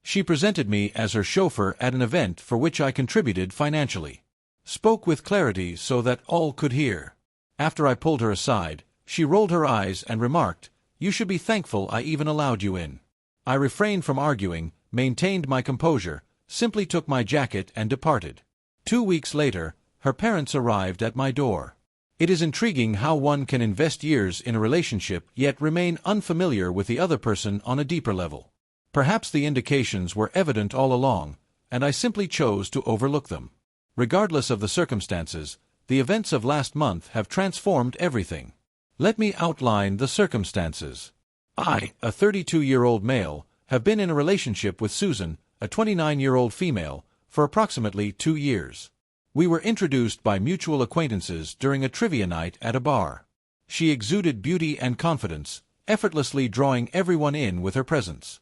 She presented me as her chauffeur at an event for which I contributed financially. Spoke with clarity so that all could hear. After I pulled her aside, she rolled her eyes and remarked, "You should be thankful I even allowed you in." I refrained from arguing, maintained my composure, simply took my jacket and departed. 2 weeks later, her parents arrived at my door. It is intriguing how one can invest years in a relationship yet remain unfamiliar with the other person on a deeper level. Perhaps the indications were evident all along, and I simply chose to overlook them. Regardless of the circumstances, the events of last month have transformed everything. Let me outline the circumstances. I, a 32-year-old male, have been in a relationship with Susan, a 29-year-old female, for approximately 2 years. We were introduced by mutual acquaintances during a trivia night at a bar. She exuded beauty and confidence, effortlessly drawing everyone in with her presence.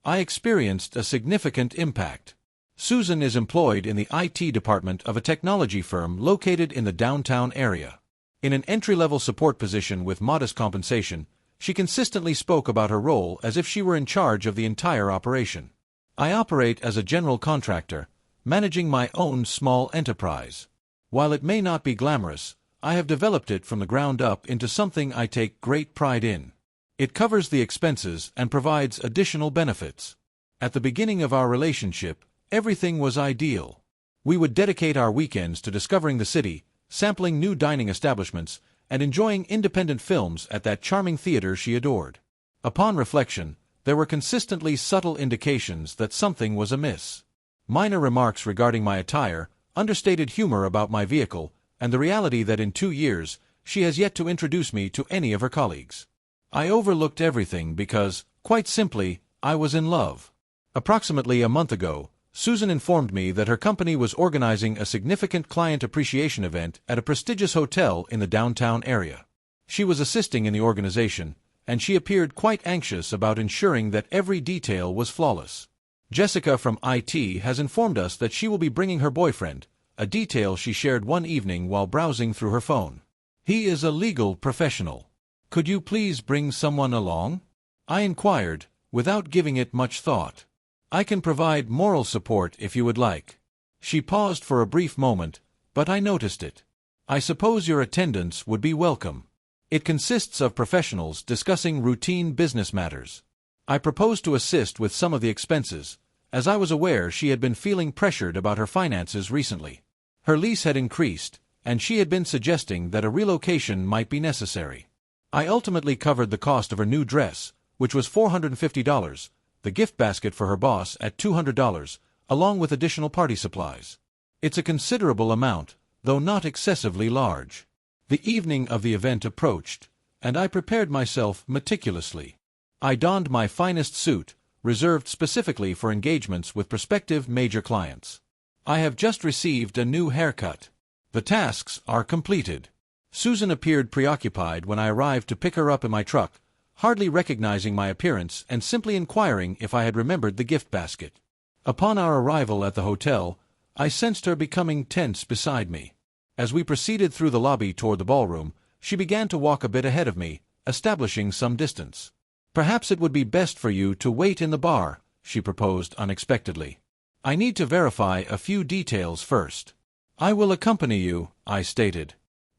I experienced a significant impact. Susan is employed in the IT department of a technology firm located in the downtown area. In an entry-level support position with modest compensation, she consistently spoke about her role as if she were in charge of the entire operation. I operate as a general contractor, managing my own small enterprise. While it may not be glamorous, I have developed it from the ground up into something I take great pride in. It covers the expenses and provides additional benefits. At the beginning of our relationship, everything was ideal. We would dedicate our weekends to discovering the city, sampling new dining establishments, and enjoying independent films at that charming theater she adored. Upon reflection, there were consistently subtle indications that something was amiss. Minor remarks regarding my attire, understated humor about my vehicle, and the reality that in 2 years, she has yet to introduce me to any of her colleagues. I overlooked everything because, quite simply, I was in love. Approximately a month ago, Susan informed me that her company was organizing a significant client appreciation event at a prestigious hotel in the downtown area. She was assisting in the organization, and she appeared quite anxious about ensuring that every detail was flawless. Jessica from IT has informed us that she will be bringing her boyfriend, a detail she shared one evening while browsing through her phone. He is a legal professional. Could you please bring someone along? I inquired, without giving it much thought. I can provide moral support if you would like. She paused for a brief moment, but I noticed it. I suppose your attendance would be welcome. It consists of professionals discussing routine business matters. I proposed to assist with some of the expenses, as I was aware she had been feeling pressured about her finances recently. Her lease had increased, and she had been suggesting that a relocation might be necessary. I ultimately covered the cost of her new dress, which was $450, the gift basket for her boss at $200, along with additional party supplies. It's a considerable amount, though not excessively large. The evening of the event approached, and I prepared myself meticulously. I donned my finest suit, reserved specifically for engagements with prospective major clients. I have just received a new haircut. The tasks are completed. Susan appeared preoccupied when I arrived to pick her up in my truck, hardly recognizing my appearance and simply inquiring if I had remembered the gift basket. Upon our arrival at the hotel, I sensed her becoming tense beside me. As we proceeded through the lobby toward the ballroom, she began to walk a bit ahead of me, establishing some distance. "Perhaps it would be best for you to wait in the bar," she proposed unexpectedly. "I need to verify a few details first." "I will accompany you," I stated.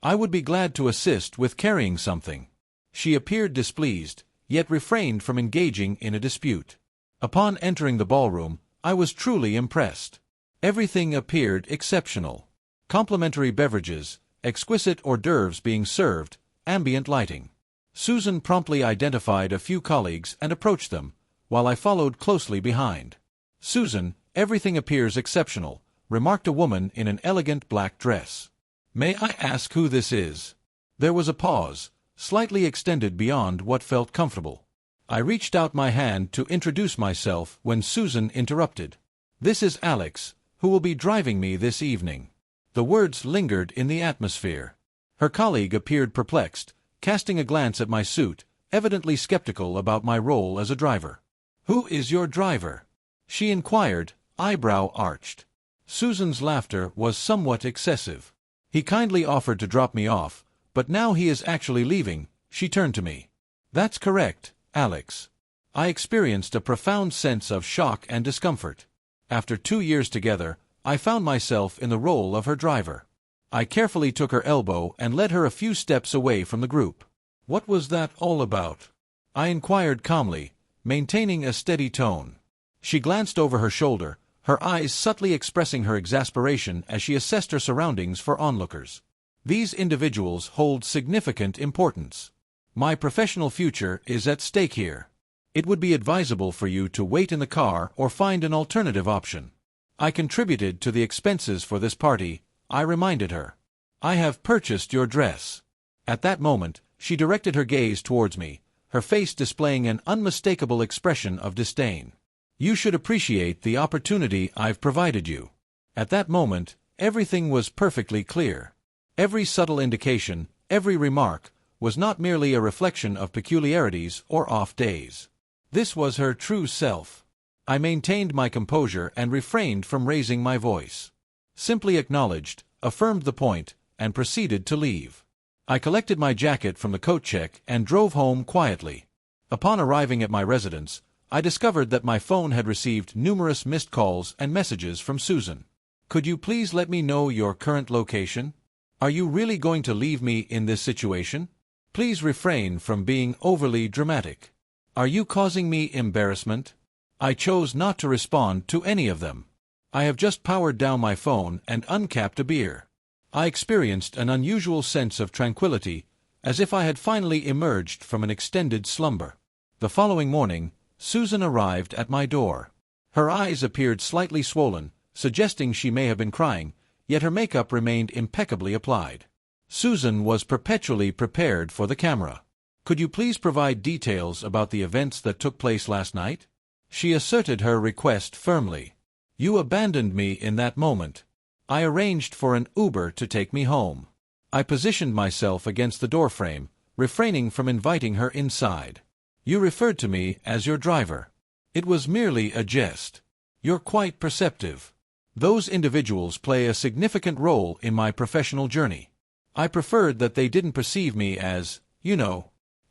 "I would be glad to assist with carrying something." She appeared displeased, yet refrained from engaging in a dispute. Upon entering the ballroom, I was truly impressed. Everything appeared exceptional. Complimentary beverages, exquisite hors d'oeuvres being served, ambient lighting. Susan promptly identified a few colleagues and approached them, while I followed closely behind. "Susan, everything appears exceptional," remarked a woman in an elegant black dress. "May I ask who this is?" There was a pause, slightly extended beyond what felt comfortable. I reached out my hand to introduce myself when Susan interrupted. "This is Alex, who will be driving me this evening." The words lingered in the atmosphere. Her colleague appeared perplexed, casting a glance at my suit, evidently skeptical about my role as a driver. "Who is your driver?" she inquired, eyebrow arched. Susan's laughter was somewhat excessive. "He kindly offered to drop me off, but now he is actually leaving," she turned to me. "That's correct, Alex. I experienced a profound sense of shock and discomfort. After 2 years together, I found myself in the role of her driver. I carefully took her elbow and led her a few steps away from the group. "What was that all about?" I inquired calmly, maintaining a steady tone. She glanced over her shoulder, her eyes subtly expressing her exasperation as she assessed her surroundings for onlookers. "These individuals hold significant importance. My professional future is at stake here. It would be advisable for you to wait in the car or find an alternative option. I contributed to the expenses for this party," I reminded her. "I have purchased your dress." At that moment, she directed her gaze towards me, her face displaying an unmistakable expression of disdain. "You should appreciate the opportunity I've provided you." At that moment, everything was perfectly clear. Every subtle indication, every remark, was not merely a reflection of peculiarities or off days. This was her true self. I maintained my composure and refrained from raising my voice. Simply acknowledged, affirmed the point, and proceeded to leave. I collected my jacket from the coat check and drove home quietly. Upon arriving at my residence, I discovered that my phone had received numerous missed calls and messages from Susan. "Could you please let me know your current location? Are you really going to leave me in this situation? Please refrain from being overly dramatic. Are you causing me embarrassment?" I chose not to respond to any of them. I have just powered down my phone and uncapped a beer. I experienced an unusual sense of tranquility, as if I had finally emerged from an extended slumber. The following morning, Susan arrived at my door. Her eyes appeared slightly swollen, suggesting she may have been crying, yet her makeup remained impeccably applied. Susan was perpetually prepared for the camera. "Could you please provide details about the events that took place last night?" She asserted her request firmly. "You abandoned me in that moment. I arranged for an Uber to take me home." I positioned myself against the doorframe, refraining from inviting her inside. "You referred to me as your driver. It was merely a jest. You're quite perceptive. Those individuals play a significant role in my professional journey. I preferred that they didn't perceive me as,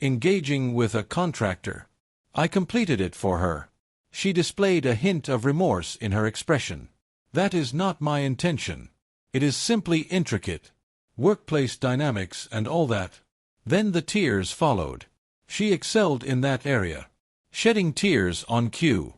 engaging with a contractor." I completed it for her. She displayed a hint of remorse in her expression. "That is not my intention. It is simply intricate. Workplace dynamics and all that." Then the tears followed. She excelled in that area. Shedding tears on cue.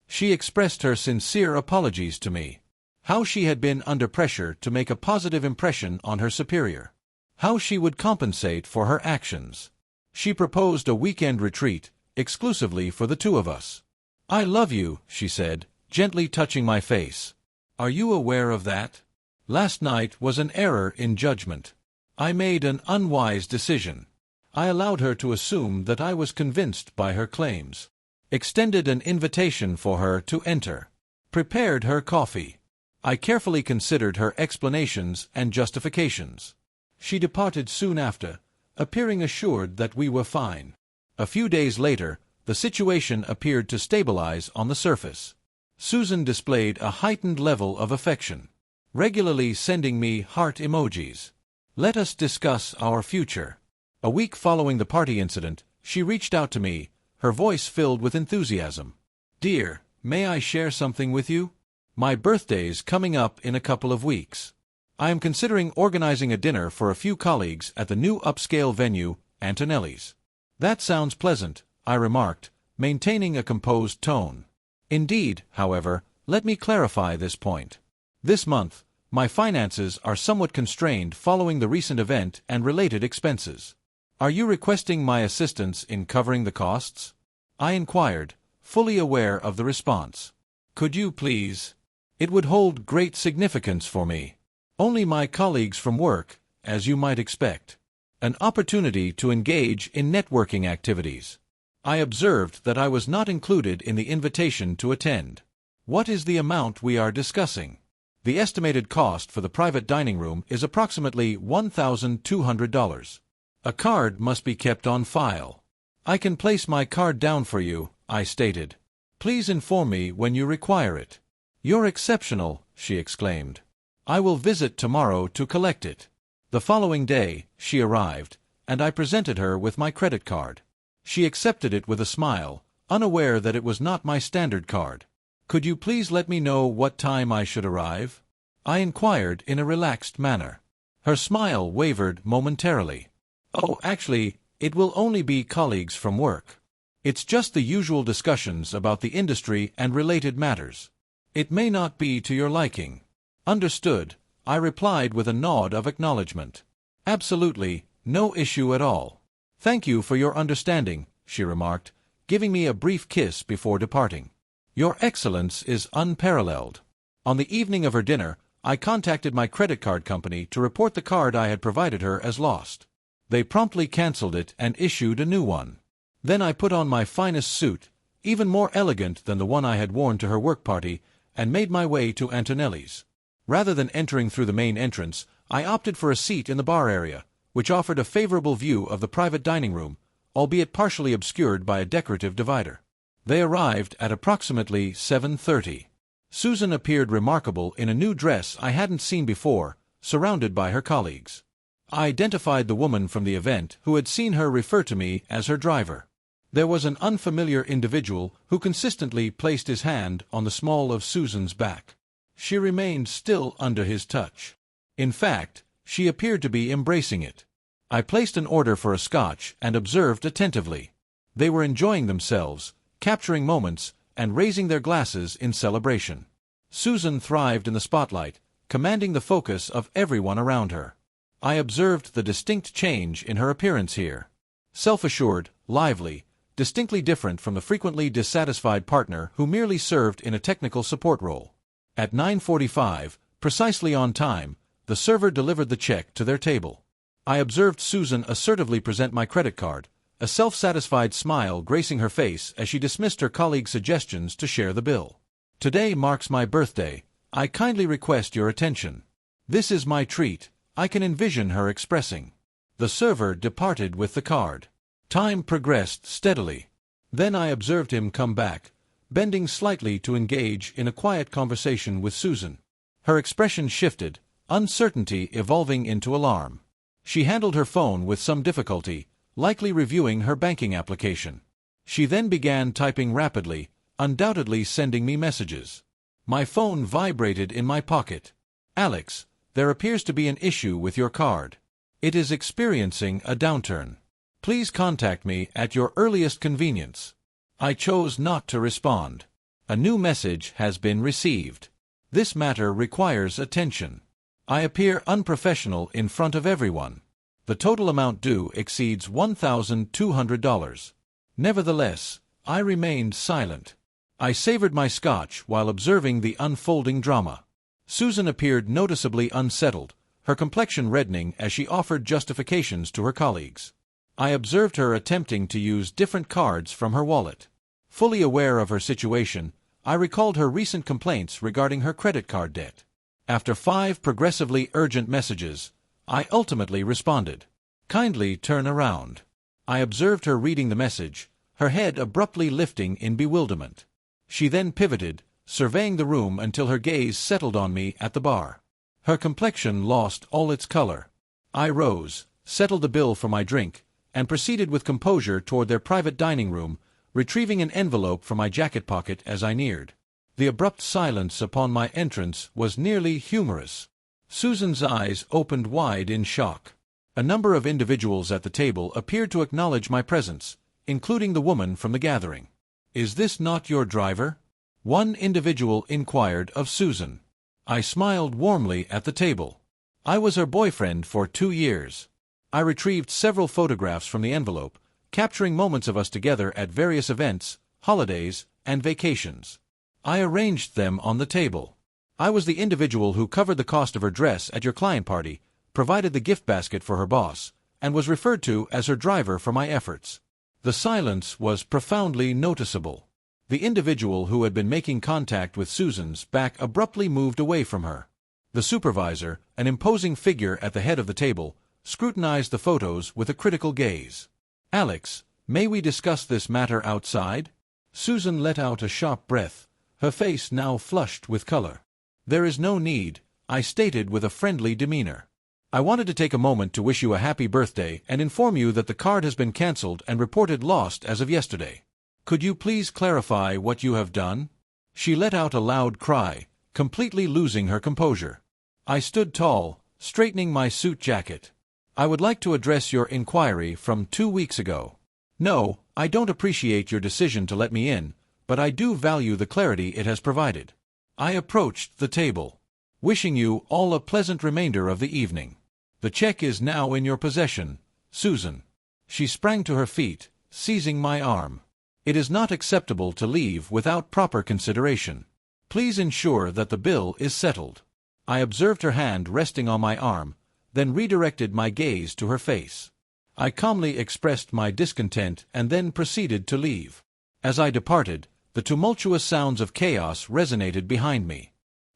She expressed her sincere apologies to me. How she had been under pressure to make a positive impression on her superior. How she would compensate for her actions. She proposed a weekend retreat, exclusively for the two of us. "I love you," she said, gently touching my face. "Are you aware of that? Last night was an error in judgment. I made an unwise decision. I allowed her to assume that I was convinced by her claims. Extended an invitation for her to enter. Prepared her coffee. I carefully considered her explanations and justifications. She departed soon after, appearing assured that we were fine. A few days later, the situation appeared to stabilize on the surface. Susan displayed a heightened level of affection, regularly sending me heart emojis. Let us discuss our future. A week following the party incident, she reached out to me, her voice filled with enthusiasm. "Dear, may I share something with you? My birthday's coming up in a couple of weeks. I am considering organizing a dinner for a few colleagues at the new upscale venue, Antonelli's." "That sounds pleasant," I remarked, maintaining a composed tone. "Indeed, however, let me clarify this point. This month, my finances are somewhat constrained following the recent event and related expenses. Are you requesting my assistance in covering the costs?" I inquired, fully aware of the response. "Could you please? It would hold great significance for me. Only my colleagues from work, as you might expect. An opportunity to engage in networking activities." I observed that I was not included in the invitation to attend. "What is the amount we are discussing?" "The estimated cost for the private dining room is approximately $1,200. A card must be kept on file." "I can place my card down for you," I stated. "Please inform me when you require it." "You're exceptional," she exclaimed. "I will visit tomorrow to collect it." The following day, she arrived, and I presented her with my credit card. She accepted it with a smile, unaware that it was not my standard card. "Could you please let me know what time I should arrive?" I inquired in a relaxed manner. Her smile wavered momentarily. "Oh, actually, it will only be colleagues from work. It's just the usual discussions about the industry and related matters. It may not be to your liking." "Understood," I replied with a nod of acknowledgement. "Absolutely, no issue at all. Thank you for your understanding," she remarked, giving me a brief kiss before departing. "Your excellence is unparalleled." On the evening of her dinner, I contacted my credit card company to report the card I had provided her as lost. They promptly canceled it and issued a new one. Then I put on my finest suit, even more elegant than the one I had worn to her work party, and made my way to Antonelli's. Rather than entering through the main entrance, I opted for a seat in the bar area, which offered a favorable view of the private dining room, albeit partially obscured by a decorative divider. They arrived at approximately 7:30. Susan appeared remarkable in a new dress I hadn't seen before, surrounded by her colleagues. I identified the woman from the event who had seen her refer to me as her driver. There was an unfamiliar individual who consistently placed his hand on the small of Susan's back. She remained still under his touch. In fact, she appeared to be embracing it. I placed an order for a scotch and observed attentively. They were enjoying themselves, capturing moments, and raising their glasses in celebration. Susan thrived in the spotlight, commanding the focus of everyone around her. I observed the distinct change in her appearance here. Self-assured, lively, distinctly different from the frequently dissatisfied partner who merely served in a technical support role. At 9:45, precisely on time, the server delivered the check to their table. I observed Susan assertively present my credit card, a self-satisfied smile gracing her face as she dismissed her colleague's suggestions to share the bill. "Today marks my birthday. I kindly request your attention. This is my treat," I can envision her expressing. The server departed with the card. Time progressed steadily. Then I observed him come back, bending slightly to engage in a quiet conversation with Susan. Her expression shifted, uncertainty evolving into alarm. She handled her phone with some difficulty, likely reviewing her banking application. She then began typing rapidly, undoubtedly sending me messages. My phone vibrated in my pocket. "Alex, there appears to be an issue with your card. It is experiencing a downturn. Please contact me at your earliest convenience." I chose not to respond. A new message has been received. This matter requires attention. I appear unprofessional in front of everyone. The total amount due exceeds $1,200. Nevertheless, I remained silent. I savored my scotch while observing the unfolding drama. Susan appeared noticeably unsettled, her complexion reddening as she offered justifications to her colleagues. I observed her attempting to use different cards from her wallet. Fully aware of her situation, I recalled her recent complaints regarding her credit card debt. After 5 progressively urgent messages, I ultimately responded. "Kindly turn around." I observed her reading the message, her head abruptly lifting in bewilderment. She then pivoted, surveying the room until her gaze settled on me at the bar. Her complexion lost all its color. I rose, settled the bill for my drink, and proceeded with composure toward their private dining room, retrieving an envelope from my jacket pocket as I neared. The abrupt silence upon my entrance was nearly humorous. Susan's eyes opened wide in shock. A number of individuals at the table appeared to acknowledge my presence, including the woman from the gathering. "Is this not your driver?" one individual inquired of Susan. I smiled warmly at the table. I was her boyfriend for 2 years. I retrieved several photographs from the envelope, capturing moments of us together at various events, holidays, and vacations. I arranged them on the table. I was the individual who covered the cost of her dress at your client party, provided the gift basket for her boss, and was referred to as her driver for my efforts. The silence was profoundly noticeable. The individual who had been making contact with Susan's back abruptly moved away from her. The supervisor, an imposing figure at the head of the table, scrutinized the photos with a critical gaze. "Alex, may we discuss this matter outside?" Susan let out a sharp breath, her face now flushed with color. "There is no need," I stated with a friendly demeanor. "I wanted to take a moment to wish you a happy birthday and inform you that the card has been canceled and reported lost as of yesterday." Could you please clarify what you have done? She let out a loud cry, completely losing her composure. I stood tall, straightening my suit jacket. I would like to address your inquiry from 2 weeks ago. No, I don't appreciate your decision to let me in, but I do value the clarity it has provided. I approached the table. Wishing you all a pleasant remainder of the evening. The check is now in your possession, Susan. She sprang to her feet, seizing my arm. It is not acceptable to leave without proper consideration. Please ensure that the bill is settled. I observed her hand resting on my arm, then redirected my gaze to her face. I calmly expressed my discontent and then proceeded to leave. As I departed, the tumultuous sounds of chaos resonated behind me.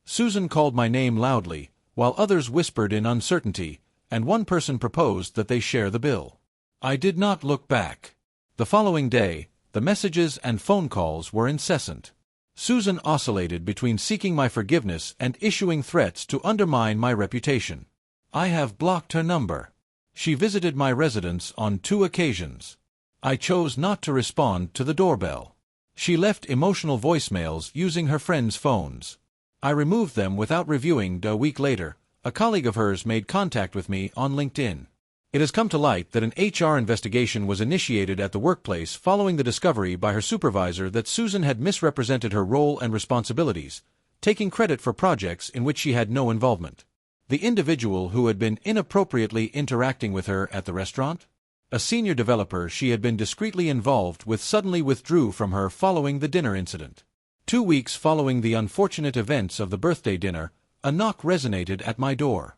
Susan called my name loudly, while others whispered in uncertainty, and one person proposed that they share the bill. I did not look back. The following day, the messages and phone calls were incessant. Susan oscillated between seeking my forgiveness and issuing threats to undermine my reputation. I have blocked her number. She visited my residence on 2 occasions. I chose not to respond to the doorbell. She left emotional voicemails using her friends' phones. I removed them without reviewing. A week later, a colleague of hers made contact with me on LinkedIn. It has come to light that an HR investigation was initiated at the workplace following the discovery by her supervisor that Susan had misrepresented her role and responsibilities, taking credit for projects in which she had no involvement. The individual who had been inappropriately interacting with her at the restaurant? A senior developer she had been discreetly involved with suddenly withdrew from her following the dinner incident. 2 weeks following the unfortunate events of the birthday dinner, a knock resonated at my door.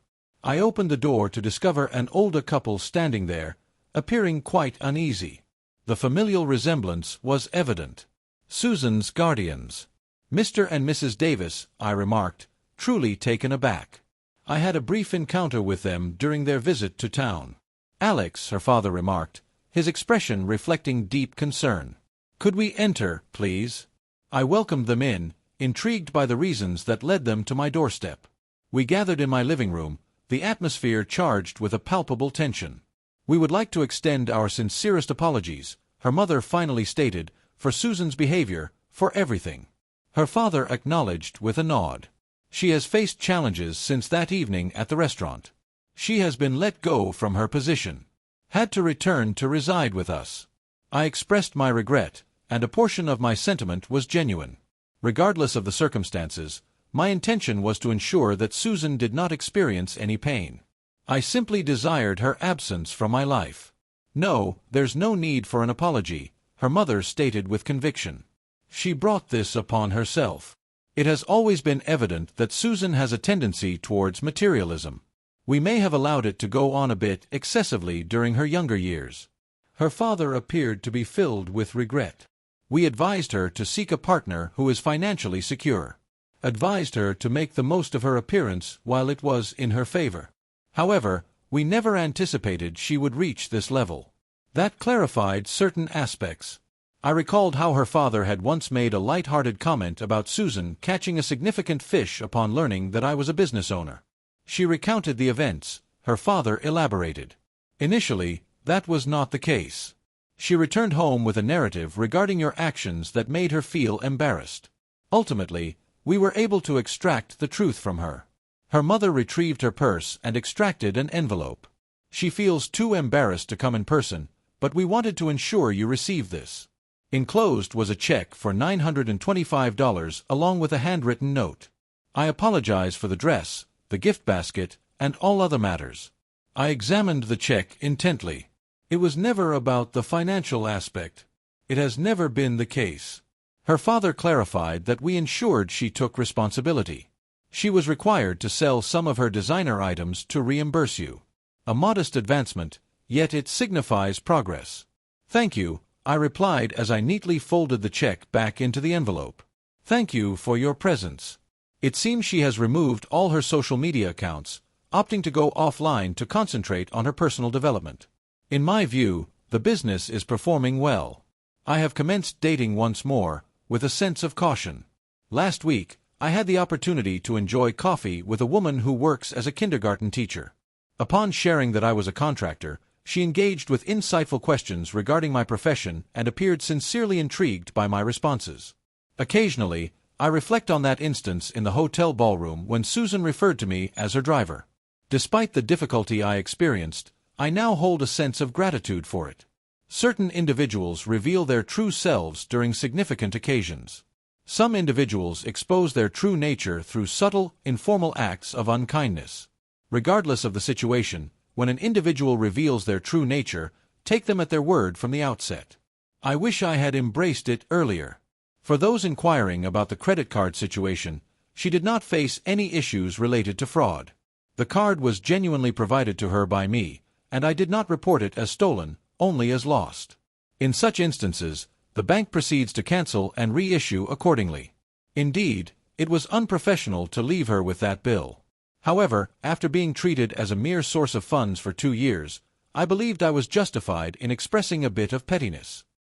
I opened the door to discover an older couple standing there, appearing quite uneasy. The familial resemblance was evident. Susan's guardians. Mr. and Mrs. Davis, I remarked, truly taken aback. I had a brief encounter with them during their visit to town. Alex, her father remarked, his expression reflecting deep concern. Could we enter, please? I welcomed them in, intrigued by the reasons that led them to my doorstep. We gathered in my living room, the atmosphere charged with a palpable tension. We would like to extend our sincerest apologies, her mother finally stated, for Susan's behavior, for everything. Her father acknowledged with a nod. She has faced challenges since that evening at the restaurant. She has been let go from her position. Had to return to reside with us. I expressed my regret, and a portion of my sentiment was genuine. Regardless of the circumstances, my intention was to ensure that Susan did not experience any pain. I simply desired her absence from my life. No, there's no need for an apology, her mother stated with conviction. She brought this upon herself. It has always been evident that Susan has a tendency towards materialism. We may have allowed it to go on a bit excessively during her younger years. Her father appeared to be filled with regret. We advised her to seek a partner who is financially secure. Advised her to make the most of her appearance while it was in her favor. However, we never anticipated she would reach this level. That clarified certain aspects. I recalled how her father had once made a light-hearted comment about Susan catching a significant fish upon learning that I was a business owner. She recounted the events, her father elaborated. Initially, that was not the case. She returned home with a narrative regarding your actions that made her feel embarrassed. Ultimately, we were able to extract the truth from her. Her mother retrieved her purse and extracted an envelope. She feels too embarrassed to come in person, but we wanted to ensure you receive this. Enclosed was a check for $925 along with a handwritten note. I apologize for the dress, the gift basket, and all other matters. I examined the check intently. It was never about the financial aspect. It has never been the case. Her father clarified that we ensured she took responsibility. She was required to sell some of her designer items to reimburse you. A modest advancement, yet it signifies progress. Thank you, I replied as I neatly folded the check back into the envelope. Thank you for your presence. It seems she has removed all her social media accounts, opting to go offline to concentrate on her personal development. In my view, the business is performing well. I have commenced dating once more, with a sense of caution. Last week, I had the opportunity to enjoy coffee with a woman who works as a kindergarten teacher. Upon sharing that I was a contractor, She engaged with insightful questions regarding my profession and appeared sincerely intrigued by my responses. Occasionally, I reflect on that instance in the hotel ballroom when Susan referred to me as her driver. Despite the difficulty I experienced, I now hold a sense of gratitude for it. Certain individuals reveal their true selves during significant occasions. Some individuals expose their true nature through subtle, informal acts of unkindness. Regardless of the situation, when an individual reveals their true nature, take them at their word from the outset. I wish I had embraced it earlier. For those inquiring about the credit card situation, she did not face any issues related to fraud. The card was genuinely provided to her by me, and I did not report it as stolen, only as lost. In such instances, the bank proceeds to cancel and reissue accordingly. Indeed, it was unprofessional to leave her with that bill. However, after being treated as a mere source of funds for 2 years, I believed I was justified in expressing a bit of pettiness.